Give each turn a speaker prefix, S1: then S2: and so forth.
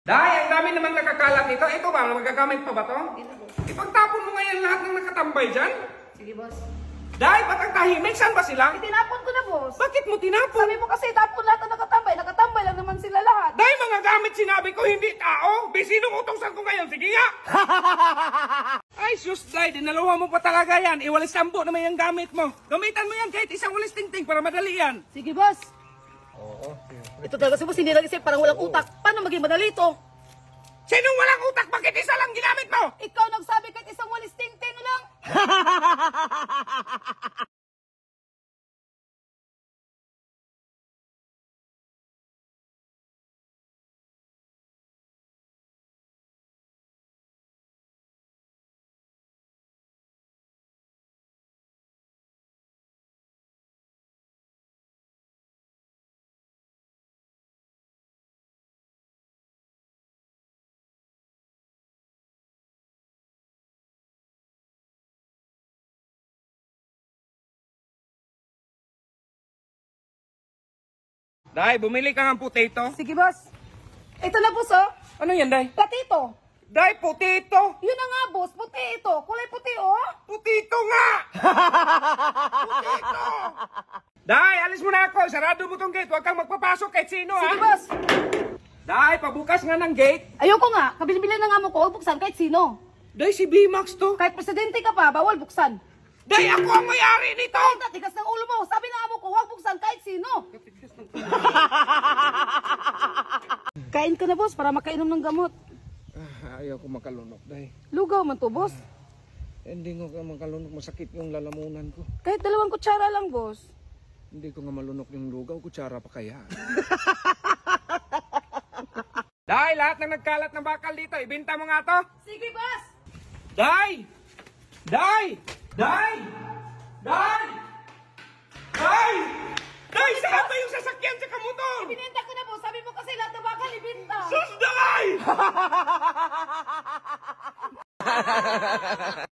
S1: Dahil ang dami namang nakakalat nito. Ito ba? Magagamit pa ba to? Ipagtapon mo ngayon lahat ng nakatambay dyan?
S2: Sige, boss.
S1: Dahil ba't ang tahimik? Saan ba sila?
S2: Itinapon ko na, boss.
S1: Bakit mo tinapon?
S2: Sabi mo kasi tapon lahat ang nakatambay. Nakatambay lang naman sila lahat.
S1: Dahil mga gamit sinabi ko, hindi tao. Sinong utosan ko ngayon? Sige nga! Ay, sus, Day, dinaluhan mo pa talaga yan. Iwalis sambo naman yung gamit mo. Gamitan mo yan kahit isang walis tingting para madali yan.
S2: Sige, boss.
S1: Oo.
S2: Ito talaga si boss, hindi nag-isip, parang walang utak. Paano maging madali ito?
S1: Sinong walang utak? Bakit isa lang ginamit mo?
S2: Ikaw nagsabi kahit isang walis ting-ting lang.
S1: Day, bumili ka ng potato.
S2: Sige, boss. Ito na, boss, oh.
S1: Ano yan, Day?
S2: Platito.
S1: Day, potato.
S2: Yun na nga, boss. Puti ito. Kulay puti, oh.
S1: Putito nga! Putito! Day, alis mo na ako. Sarado mo tong gate. Huwag kang magpapasok kahit sino,
S2: Sige,
S1: ha?
S2: boss.
S1: Day, pabukas nga ng gate.
S2: Ayoko nga. Kabilin-bilin na nga mo ko. Huwag buksan kahit sino.
S1: Day, si B-Max to.
S2: Kahit presidente ka pa, bawal buksan.
S1: Day, ako ang may-ari nito!
S2: Kahit natigas ng ulo mo. Sabi na nga mo ko, huwag buksan kahit sino. Kain ka na, boss, para makainom ng gamot.
S1: Ayaw ko makalunok, Day.
S2: Lugaw man to, boss.
S1: Hindi ko makalunok. Masakit yung lalamunan ko.
S2: Kahit 2 kutsara lang, boss.
S1: Hindi ko nga malunok yung lugaw. Kutsara pa kaya. Day, lahat ng nagkalat ng bakal dito, ibenta mo nga to.
S2: Sige, boss.
S1: Day! Day! Day! Day! Day! Day! Saan ba yung sasakyan sa kamotor?
S2: Ibinenta ko na, boss. Sabi mo kasi lahat ng bakal ibinta.
S1: Sus, Day!